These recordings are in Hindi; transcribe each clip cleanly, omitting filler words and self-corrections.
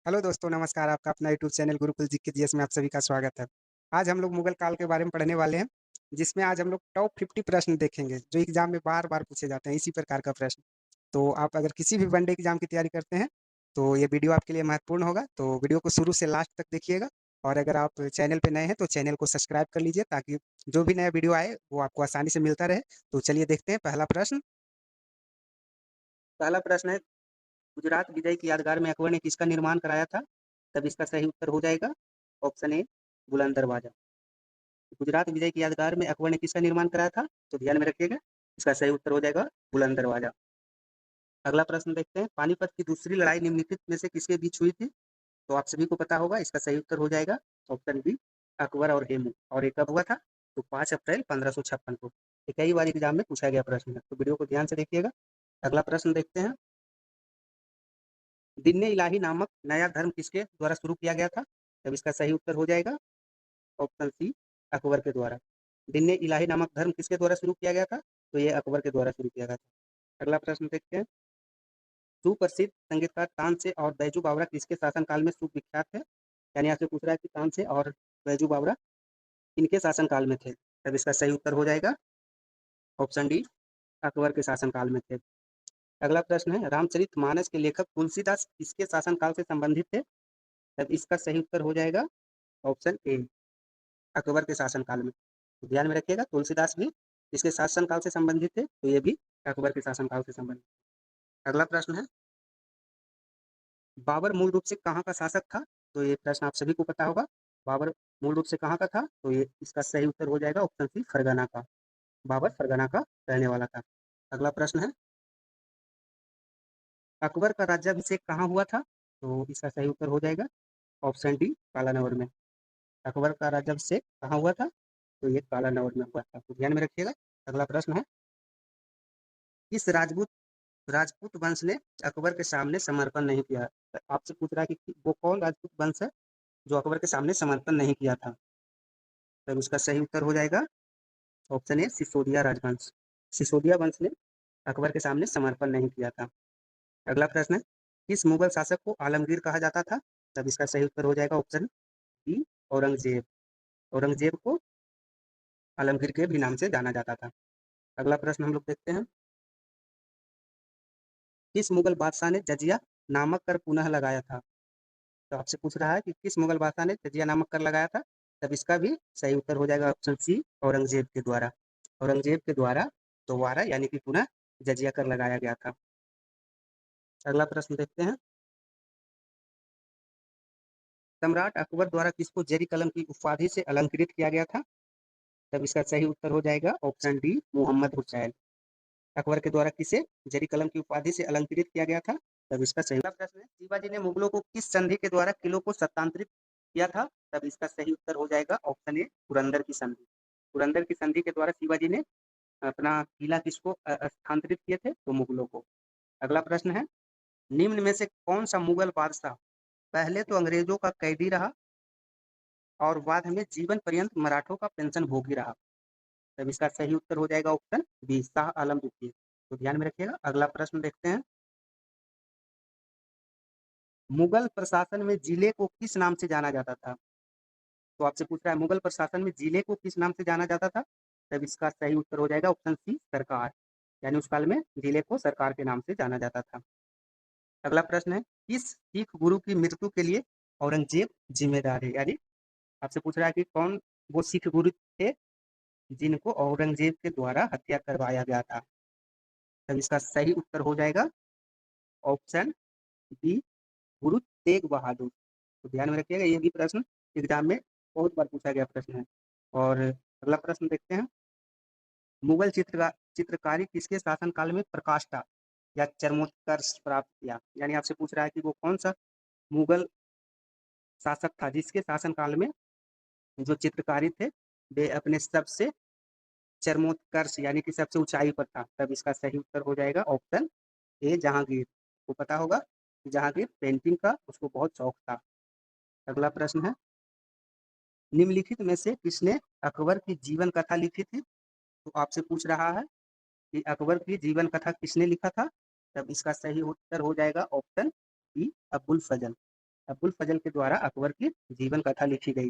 हेलो दोस्तों, नमस्कार। आपका अपना YouTube channel Gurukul GK GS में आप सभी का स्वागत है। आज हम लोग मुगल काल के बारे में पढ़ने वाले हैं, जिसमें आज हम लोग टॉप 50 प्रश्न देखेंगे, जो एग्ज़ाम में बार-बार पूछे जाते हैं, इसी प्रकार का प्रश्न। तो आप अगर किसी भी वनडे एग्ज़ाम की तैयारी करते हैं, तो ये वीडियो आपके लिए महत्वपूर्ण होगा। तो वीडियो को शुरू से लास्ट तक देखिएगा और अगर आप चैनल पे नए हैं, तो चैनल को सब्सक्राइब कर लीजिए ताकि जो भी नया वीडियो आए, वो आपको आसानी से मिलता रहे। तो चलिए देखते हैं पहला प्रश्न। पहला प्रश्न है, गुजरात विजय की यादगार में अकबर ने किसका निर्माण कराया था? तब इसका सही उत्तर हो जाएगा ऑप्शन ए, बुलंद दरवाजा। गुजरात विजय की यादगार में अकबर ने किसका निर्माण कराया था? तो ध्यान में रखिएगा, इसका सही उत्तर हो जाएगा बुलंद दरवाजा। अगला प्रश्न देखते हैं, पानीपत की दूसरी लड़ाई निम्नलिखित में से किसके बीच हुई थी? तो आप सभी को पता होगा, इसका सही उत्तर हो जाएगा ऑप्शन बी, अकबर और हेमू। और ये कब हुआ था? तो 5 अप्रैल 1556 को। ये कई बार एग्जाम में पूछा गया प्रश्न है, तो वीडियो को ध्यान से देखिएगा। अगला प्रश्न देखते हैं, दीन इलाही नामक नया धर्म किसके द्वारा शुरू किया गया था? तब इसका सही उत्तर हो जाएगा ऑप्शन सी, अकबर के द्वारा। दीन इलाही नामक धर्म किसके द्वारा शुरू किया गया था? तो ये अकबर के द्वारा शुरू किया गया था। अगला प्रश्न देखते हैं, सुप्रसिद्ध संगीतकार तानसेन और बैजू बावरा किसके शासनकाल में सुविख्यात है? यानी आपसे पूछ रहा है कि तानसेन और बैजू बावरा किनके शासनकाल में थे? तब इसका सही उत्तर हो जाएगा ऑप्शन डी, अकबर के शासनकाल में थे। अगला प्रश्न है, रामचरितमानस के लेखक तुलसीदास किसके शासनकाल से संबंधित थे? तब इसका सही उत्तर हो जाएगा ऑप्शन ए, अकबर के शासनकाल में। तो ध्यान में रखिएगा, तुलसीदास भी इसके शासनकाल से संबंधित थे, तो ये भी अकबर के शासनकाल से संबंधित। अगला प्रश्न है, बाबर मूल रूप से कहाँ का शासक था? तो ये प्रश्न आप सभी को पता होगा, बाबर मूल रूप से कहाँ का था? तो ये इसका सही उत्तर हो जाएगा ऑप्शन सी, फरगना का। बाबर फरगना का रहने वाला था। अगला प्रश्न है, अकबर का राज्याभिषेक कहाँ हुआ था? तो इसका सही उत्तर हो जाएगा ऑप्शन डी, कालानवर में। अकबर का राज्याभिषेक कहाँ हुआ था? तो ये कालानवर में हुआ था, तो ध्यान में रखिएगा। अगला प्रश्न है, किस राजपूत राजपूत वंश ने अकबर के सामने समर्पण नहीं किया? तो आपसे पूछ रहा है कि वो कौन राजपूत वंश है जो अकबर के सामने समर्पण नहीं किया था? तब उसका सही उत्तर हो जाएगा ऑप्शन ए, सिसोदिया राजवंश। सिसोदिया वंश ने अकबर के सामने समर्पण नहीं किया था। अगला प्रश्न है, किस मुगल शासक को आलमगीर कहा जाता था? तब इसका सही उत्तर हो जाएगा ऑप्शन बी, औरंगजेब। औरंगजेब को आलमगीर के भी नाम से जाना जाता था। अगला प्रश्न हम लोग देखते हैं, किस मुगल बादशाह ने जजिया नामक कर पुनः लगाया था? तो आपसे पूछ रहा है कि किस मुगल बादशाह ने जजिया नामक कर लगाया था? तब इसका भी सही उत्तर हो जाएगा ऑप्शन सी, औरंगजेब के द्वारा। औरंगजेब के द्वारा दोबारा यानी कि पुनः जजिया कर लगाया गया था। अगला प्रश्न देखते हैं, सम्राट अकबर द्वारा किसको जेरी कलम की उपाधि से अलंकृत किया गया था? तब इसका सही उत्तर हो जाएगा ऑप्शन डी, मोहम्मद हुसैन। अकबर के द्वारा किसे जरी कलम की उपाधि से अलंकृत किया गया था? तब इसका सही प्रश्न है, शिवाजी ने मुगलों को किस संधि के द्वारा किलों को सत्तांतरित किया था? तब इसका सही उत्तर हो जाएगा ऑप्शन ए, पुरंदर की संधि। पुरंदर की संधि के द्वारा शिवाजी ने अपना किला किसको स्थानांतरित किए थे? तो मुगलों को। अगला प्रश्न है, निम्न में से कौन सा मुगल बादशाह पहले तो अंग्रेजों का कैदी रहा और बाद में जीवन पर्यंत मराठों का पेंशन भोगी रहा? तब इसका सही उत्तर हो जाएगा ऑप्शन बी, शाह आलम द्वितीय। तो ध्यान में रखिएगा। अगला प्रश्न देखते हैं, मुगल प्रशासन में जिले को किस नाम से जाना जाता था? तो आपसे पूछ रहा है, मुगल प्रशासन में जिले को किस नाम से जाना जाता था? तब इसका सही उत्तर हो जाएगा ऑप्शन सी, सरकार। यानी उस काल में जिले को सरकार के नाम से जाना जाता था। अगला प्रश्न है, किस सिख गुरु की मृत्यु के लिए औरंगजेब जिम्मेदार है? यानी आपसे पूछ रहा है कि कौन वो सिख गुरु थे जिनको औरंगजेब के द्वारा हत्या करवाया गया था? तब इसका सही उत्तर हो जाएगा ऑप्शन बी, गुरु तेग बहादुर। तो ध्यान में रखिएगा, ये भी प्रश्न एग्जाम में बहुत बार पूछा गया प्रश्न है। और अगला प्रश्न देखते हैं, मुगल चित्रकारी किसके शासनकाल में प्रकाष्ठा या चरमोत्कर्ष प्राप्त किया? यानी आपसे पूछ रहा है कि वो कौन सा मुगल शासक था जिसके शासनकाल में जो चित्रकारी थे वे अपने सबसे चरमोत्कर्ष यानी कि सबसे ऊंचाई पर था? तब इसका सही उत्तर हो जाएगा ऑप्शन ए, जहांगीर। को पता होगा कि जहांगीर पेंटिंग का उसको बहुत शौक था। अगला प्रश्न है, निम्नलिखित में से किसने अकबर की जीवन कथा लिखी थी? तो आपसे पूछ रहा है कि अकबर की जीवन कथा किसने लिखा था? तब इसका सही उत्तर हो जाएगा ऑप्शन बी, अबुल फजल। अबुल फजल के द्वारा अकबर की जीवन कथा लिखी गई।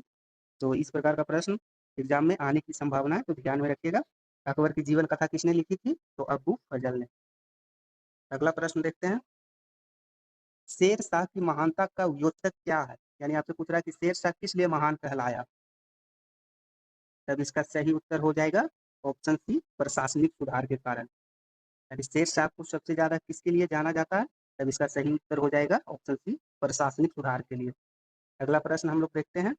तो इस प्रकार का प्रश्न एग्जाम में आने की संभावना है, तो ध्यान में रखिएगा। अकबर की जीवन कथा किसने लिखी थी? तो अबू फजल ने। अगला प्रश्न देखते हैं, शेर शाह की महानता का द्योतक क्या है? यानी आपसे पूछ रहा है कि शेर शाह किस लिए महान कहलाया? तब इसका सही उत्तर हो जाएगा ऑप्शन सी, प्रशासनिक सुधार के कारण। यानी शेर शाह को सबसे ज्यादा किसके लिए जाना जाता है? तब इसका सही उत्तर हो जाएगा ऑप्शन सी, प्रशासनिक सुधार के लिए। अगला प्रश्न हम लोग देखते हैं,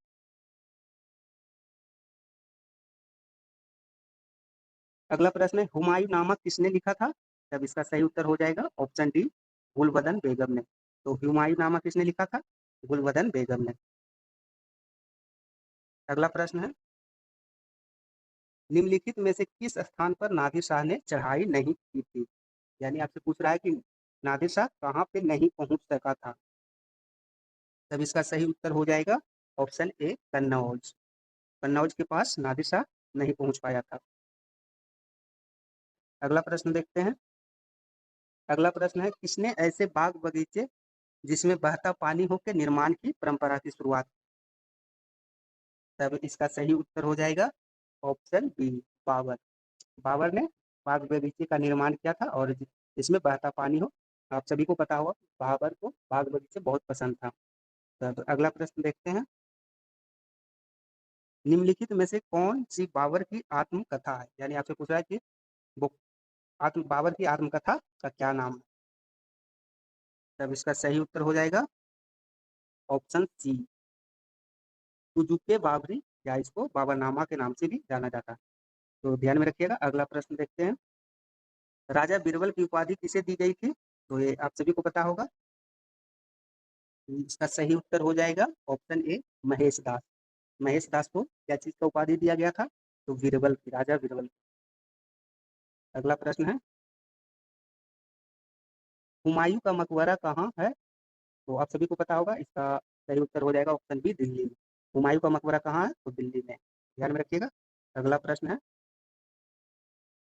अगला प्रश्न है, हुमायूं नामा किसने लिखा था? तब इसका सही उत्तर हो जाएगा ऑप्शन डी, गुलबदन बेगम ने। तो हुमायूं नामा किसने लिखा था? गुलबदन बेगम ने। अगला प्रश्न है, निम्नलिखित में से किस स्थान पर नादिर शाह ने चढ़ाई नहीं की थी? यानी आपसे पूछ रहा है कि नादिर शाह कहाँ पे नहीं पहुंच सका था? तब इसका सही उत्तर हो जाएगा ऑप्शन ए, कन्नौज। कन्नौज के पास नादिर शाह नहीं पहुंच पाया था। अगला प्रश्न देखते हैं, अगला प्रश्न है, किसने ऐसे बाग बगीचे जिसमें बहता पानी हो के निर्माण की परंपरा की शुरुआत? तब इसका सही उत्तर हो जाएगा ऑप्शन बी, बाबर। बाबर ने बाग बगीचे का निर्माण किया था और जिसमें बहता पानी हो। आप सभी को पता होगा बाबर को बाग बगीचे बहुत पसंद था। तब अगला प्रश्न देखते हैं, निम्नलिखित में से कौन सी बाबर की आत्मकथा है? यानी आपसे पूछ रहा है कि वो बाबर की आत्मकथा का क्या नाम है? तब इसका सही उत्तर हो जाएगा ऑप्शन सी, तुजुके बाबरी, या इसको बाबरनामा के नाम से भी जाना जाता है। तो ध्यान में रखिएगा। अगला प्रश्न देखते हैं, राजा बीरबल की उपाधि किसे दी गई थी? तो ये आप सभी को पता होगा। इसका सही उत्तर हो जाएगा ऑप्शन ए, महेश दास। महेश दास को क्या चीज का उपाधि दिया गया था? तो बीरबल की, राजा बीरबल। अगला प्रश्न है, हुमायूं का मकबरा कहाँ है? तो आप सभी को पता होगा। इसका सही उत्तर हो जाएगा ऑप्शन बी, दिल्ली में। हुमायूं का मकबरा कहाँ है? तो दिल्ली में। ध्यान में रखिएगा। अगला प्रश्न है,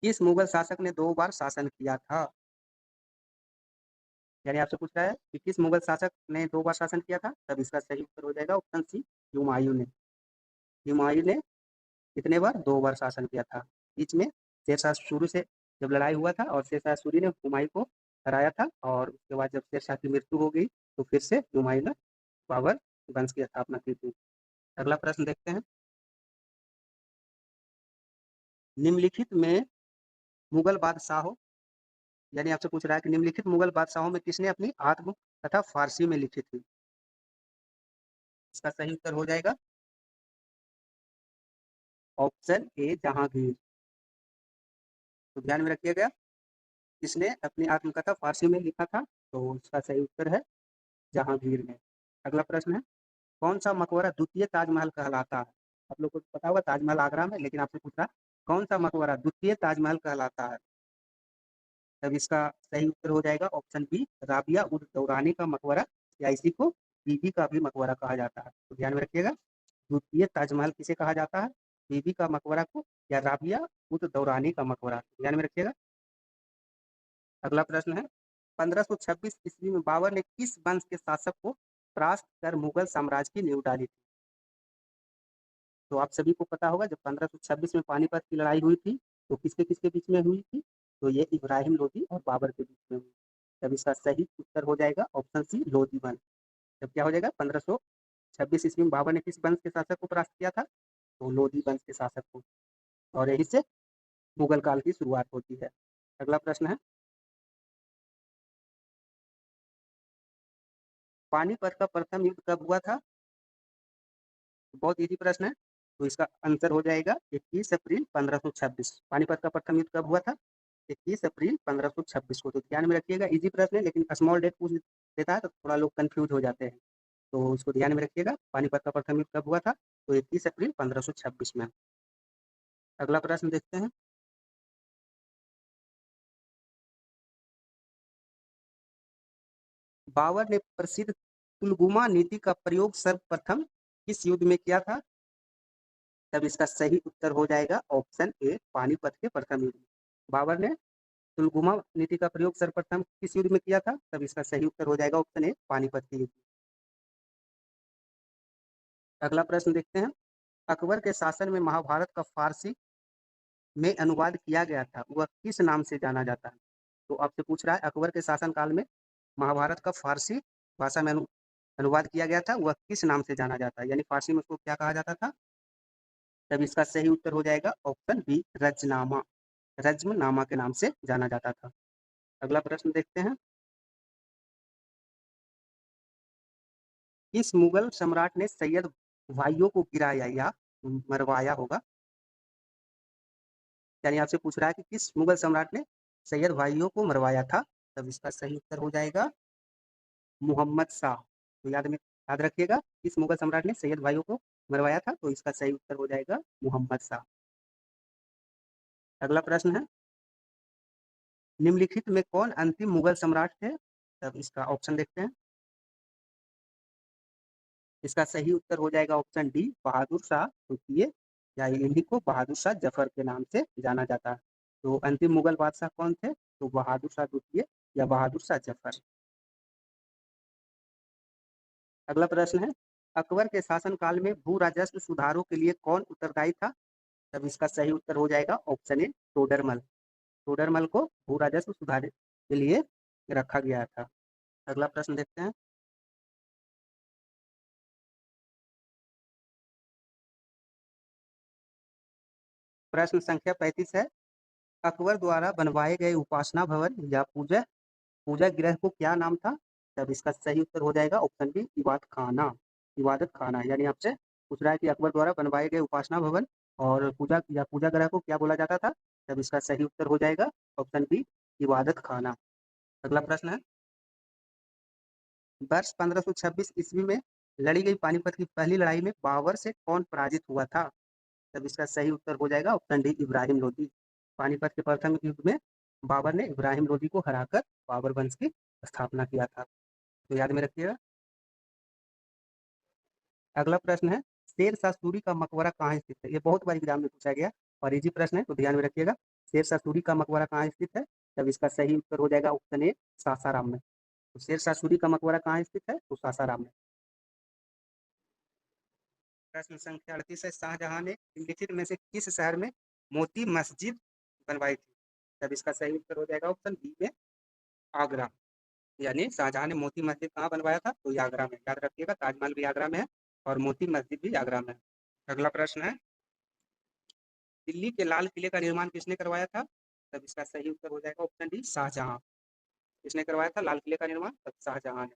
किस मुगल शासक ने 2 बार शासन किया था? यानी आपसे पूछ रहा है कि किस मुगल शासक ने 2 बार शासन किया था? तब इसका सही उत्तर हो जाएगा ऑप्शन सी, हुमायूं ने। हुमायूं ने कितने बार? 2 बार शासन किया था। बीच में शेरशाह सूरी से जब लड़ाई हुआ था और शेरशाह सूरी ने हुमायूं को हराया था, और उसके बाद जब शेरशाह की मृत्यु हो गई तो फिर से हुमायूं ने बाबर वंश की स्थापना की थी। अगला प्रश्न देखते हैं, निम्नलिखित में मुगल बादशाहों, यानी आपसे पूछ रहा है कि निम्नलिखित मुगल बादशाहों में किसने अपनी आत्मकथा फारसी में लिखी थी? इसका सही उत्तर हो जाएगा ऑप्शन ए, जहांगीर। तो ध्यान में रखिएगा, किसने अपनी आत्मकथा फारसी में लिखा था? तो इसका सही उत्तर है जहांगीर ने। अगला प्रश्न है, कौन सा मकबरा द्वितीय ताजमहल कहलाता है? आप लोग को पता होगा ताजमहल आगरा में, लेकिन आपसे पूछ रहा है कौन सा मकबरा द्वितीय ताजमहल कहलाता है? तब इसका सही उत्तर हो जाएगा ऑप्शन बी, राबिया उद दौरानी का मकबरा, या इसी को बीबी का भी मकबरा कहा जाता है। तो ध्यान में रखिएगा, द्वितीय ताजमहल किसे कहा जाता है? बीबी का मकबरा को, या राबिया उद दौरानी का मकबरा। ध्यान में रखिएगा। अगला प्रश्न है, 1526 ईस्वी में बाबर ने किस वंश के शासक को परास्त कर मुगल साम्राज्य की नींव डाली थी? तो आप सभी को पता होगा जब 1526 में पानीपत की लड़ाई हुई थी तो किसके किसके बीच में हुई थी? तो ये इब्राहिम लोदी और बाबर के बीच में हुई। तब इसका सही उत्तर हो जाएगा ऑप्शन सी, लोदी वंश। जब क्या हो जाएगा, 1526 ईस्वी में बाबर ने किस वंश के शासक को परास्त किया था? तो लोदी वंश के शासक को। और यही से मुगल काल की शुरुआत होती है। अगला प्रश्न है, पानीपत का प्रथम युद्ध कब हुआ था? बहुत इजी प्रश्न है। तो इसका आंसर हो जाएगा 21 अप्रैल 1526। पानीपत का प्रथम युद्ध कब हुआ था? 21 अप्रैल 1526 को। तो ध्यान में रखिएगा, इजी प्रश्न है, लेकिन स्मॉल डेट पूछ देता है तो थोड़ा लोग कंफ्यूज हो जाते हैं। तो इसको ध्यान में रखिएगा, पानीपत का प्रथम युद्ध कब हुआ था? तो 21 अप्रैल 1526 में। अगला प्रश्न देखते हैं, बाबर ने प्रसिद्ध तुलगुमा नीति का प्रयोग सर्वप्रथम किस युद्ध में किया था? तब इसका सही उत्तर हो जाएगा ऑप्शन ए, पानीपत के प्रथम युद्ध में। बाबर ने तुलगुमा नीति का प्रयोग सर्वप्रथम किस युद्ध में किया था? तब इसका सही उत्तर हो जाएगा ऑप्शन ए, पानीपत के युद्ध में। अगला प्रश्न देखते हैं, अकबर के शासन में महाभारत का फारसी में अनुवाद किया गया था, वह किस नाम से जाना जाता है? तो आपसे पूछ रहा है, अकबर के शासन काल में महाभारत का फारसी भाषा में अनुवाद किया गया था, वह किस नाम से जाना जाता है, यानी फारसी में उसको क्या कहा जाता था? तब इसका सही उत्तर हो जाएगा ऑप्शन बी, रजनामा। रज्मनामा के नाम से जाना जाता था। अगला प्रश्न देखते हैं, किस मुगल सम्राट ने सैयद भाइयों को गिराया या मरवाया होगा? यानी आपसे पूछ रहा है कि किस मुगल सम्राट ने सैयद भाइयों को मरवाया था? तब इसका सही उत्तर हो जाएगा मोहम्मद शाह। तो याद रखिएगा, किस मुगल सम्राट ने सैयद भाइयों को मरवाया था? तो इसका सही उत्तर हो जाएगा मोहम्मद शाह। अगला प्रश्न है, निम्नलिखित में कौन अंतिम मुगल सम्राट थे? तब इसका ऑप्शन देखते हैं। इसका सही उत्तर हो जाएगा ऑप्शन डी, बहादुर शाह द्वितीय, या इन्हीं को बहादुर शाह जफर के नाम से जाना जाता है। तो अंतिम मुगल बादशाह कौन थे? तो बहादुर शाह द्वितीय या बहादुर शाह जफर। अगला प्रश्न है, अकबर के शासन काल में भू राजस्व सुधारों के लिए कौन उत्तरदायी था? तब इसका सही उत्तर हो जाएगा ऑप्शन ए, टोडरमल। टोडरमल को भू राजस्व सुधार के लिए रखा गया था। अगला प्रश्न देखते हैं, प्रश्न संख्या 35 है, अकबर द्वारा बनवाए गए उपासना भवन या पूजा पूजा गृह को क्या नाम था? तब इसका सही उत्तर हो जाएगा ऑप्शन बी, इबादत खाना। इबादत खाना, यानी आपसे पूछ रहा है कि अकबर द्वारा बनवाए गए उपासना भवन और पूजा गृह को क्या बोला जाता था? तब इसका सही उत्तर हो जाएगा ऑप्शन बी, इबादत खाना। अगला प्रश्न है, वर्ष 1526 ईस्वी में लड़ी गई पानीपत की पहली लड़ाई में बाबर से कौन पराजित हुआ था? तब इसका सही उत्तर हो जाएगा ऑप्शन डी, इब्राहिम लोदी। पानीपत के प्रथम युद्ध में बाबर ने इब्राहिम लोदी को हराकर बाबर वंश की स्थापना किया था। तो याद में रखिएगा। अगला प्रश्न है, शेर शाह सूरी का मकबरा कहाँ स्थित है? ये बहुत बार एग्जाम में पूछा गया और इजी प्रश्न है, तो ध्यान में रखिएगा। शेर शाह सूरी का मकबरा कहाँ स्थित है? तब इसका सही उत्तर हो जाएगा ऑप्शन ए, सासाराम में। तो शेर शाह सूरी का मकबरा कहाँ स्थित है? तो सासाराम में। प्रश्न संख्या 38 है, शाहजहां ने निम्नलिखित में से किस शहर में मोती मस्जिद बनवाई थी? तब इसका सही उत्तर हो जाएगा ऑप्शन बी में, आगरा। यानी शाहजहां ने मोती मस्जिद कहाँ बनवाया था? तो ये आगरा में। याद रखिएगा, ताजमहल भी आगरा में है और मोती मस्जिद भी आगरा में है। अगला प्रश्न है, दिल्ली के लाल किले का निर्माण किसने करवाया था? तब इसका सही उत्तर हो जाएगा ऑप्शन डी, शाहजहां। किसने करवाया था लाल किले का निर्माण? तब शाहजहां ने।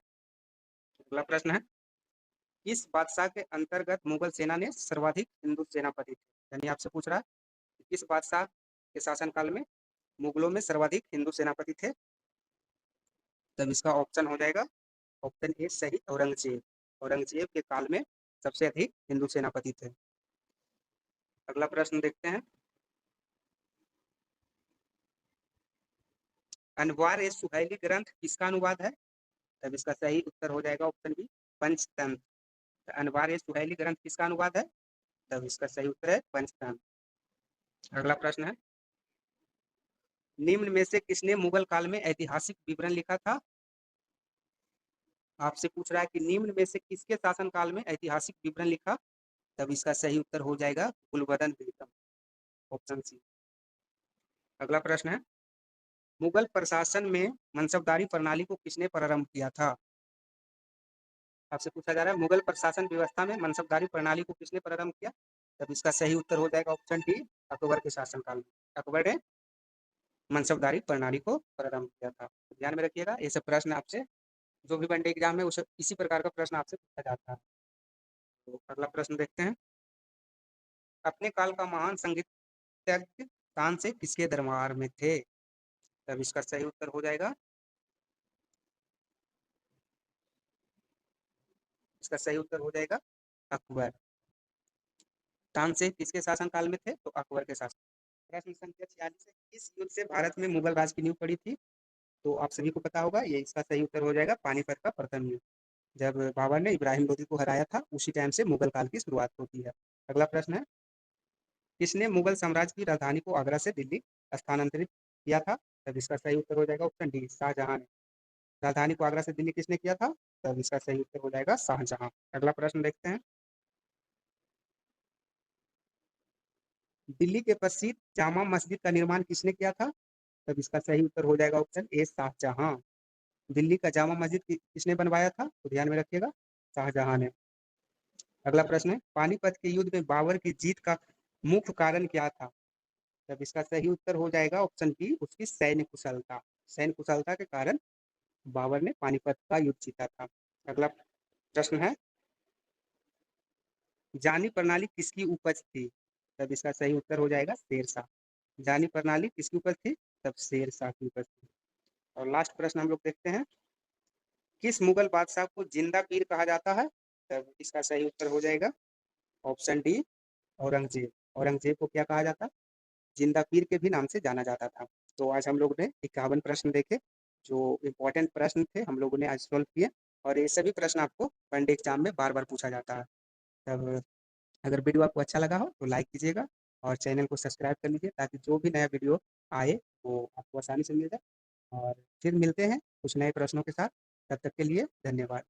अगला प्रश्न है, किस बादशाह के अंतर्गत मुगल सेना ने सर्वाधिक हिंदू सेनापति थे? यानी आपसे पूछ रहा है कि किस बादशाह के शासनकाल में मुगलों में सर्वाधिक हिंदू सेनापति थे? तब इसका ऑप्शन हो जाएगा ऑप्शन ए, सही, औरंगजेब। औरंगजेब के काल में सबसे अधिक हिंदू सेनापति थे। अगला प्रश्न देखते हैं, अनवार ए सुहैली ग्रंथ किसका अनुवाद है? तब इसका सही उत्तर हो जाएगा ऑप्शन बी, पंचतंत्र। अनवार ए सुहैली ग्रंथ किसका अनुवाद है? तब इसका सही उत्तर है पंचतंत्र। अगला प्रश्न है, निम्न में से किसने मुगल काल में ऐतिहासिक विवरण लिखा था? आपसे पूछ रहा है कि निम्न में से किसके शासन काल में ऐतिहासिक विवरण लिखा? तब इसका सही उत्तर हो जाएगा गुलबदन बेगम, ऑप्शन सी। अगला प्रश्न है, मुगल प्रशासन में मनसबदारी प्रणाली को किसने प्रारंभ किया था? आपसे पूछा जा रहा है, मुगल प्रशासन व्यवस्था में मनसबदारी प्रणाली को किसने प्रारंभ किया? तब इसका सही उत्तर हो जाएगा ऑप्शन डी, अकबर के शासनकाल में। अकबर ने मनसबदारी प्रणाली को प्रारंभ किया था। ध्यान में रखिएगा, ये सब प्रश्न आपसे जो भी वनडे एग्जाम है उसे इसी प्रकार का प्रश्न आपसे पूछा जाता है। तो अगला प्रश्न देखते हैं, अपने काल का महान संगीतज्ञ तानसेन किसके दरबार में थे? तब इसका सही उत्तर हो जाएगा, इसका सही उत्तर हो जाएगा अकबर। तानसेन किसके शासन काल में थे? तो अकबर के शासन। प्रश्न संख्या 46 है, किस युद्ध से भारत में मुगल राज की नींव पड़ी थी? तो आप सभी को पता होगा, ये इसका सही उत्तर हो जाएगा पानीपत का प्रथम युद्ध। जब बाबर ने इब्राहिम लोदी को हराया था, उसी टाइम से मुगल काल की शुरुआत होती है। अगला प्रश्न है, किसने मुगल साम्राज्य की राजधानी को आगरा से दिल्ली स्थानांतरित किया था? तब इसका सही उत्तर हो जाएगा ऑप्शन डी, शाहजहां ने। राजधानी को आगरा से दिल्ली किसने किया था? तब इसका सही उत्तर हो जाएगा शाहजहां। अगला प्रश्न देखते हैं, दिल्ली के प्रसिद्ध जामा मस्जिद का निर्माण किसने किया था? तब इसका सही उत्तर हो जाएगा ऑप्शन ए शाहजहां। दिल्ली का जामा मस्जिद किसने बनवाया था? तो ध्यान में रखिएगा, शाहजहां ने। अगला प्रश्न है, पानीपत के युद्ध में बाबर की जीत का मुख्य कारण क्या था? तब इसका सही उत्तर हो जाएगा ऑप्शन बी, उसकी सैन्य कुशलता। सैन्य कुशलता के कारण बाबर ने पानीपत का युद्ध जीता था। अगला प्रश्न है, जानी प्रणाली किसकी उपज थी? तब इसका सही उत्तर हो जाएगा शेरशाह। जानी प्रणाली किसकी उपज थी? तब शेरशाह की उपज थी। और लास्ट प्रश्न हम लोग देखते हैं, किस मुगल बादशाह को जिंदा पीर कहा जाता है? तब इसका सही उत्तर हो जाएगा ऑप्शन डी, औरंगजेब। औरंगजेब को क्या कहा जाता? जिंदा पीर के भी नाम से जाना जाता था। तो आज हम लोग ने 51 प्रश्न देखे, जो इम्पोर्टेंट प्रश्न थे हम लोगों ने आज सॉल्व किए। और ये सभी प्रश्न आपको वनडे एग्जाम में बार बार पूछा जाता है। तब अगर वीडियो आपको अच्छा लगा हो तो लाइक कीजिएगा और चैनल को सब्सक्राइब कर लीजिए, ताकि जो भी नया वीडियो आए वो आपको आसानी से मिल जाए। और फिर मिलते हैं कुछ नए प्रश्नों के साथ। तब तक के लिए धन्यवाद।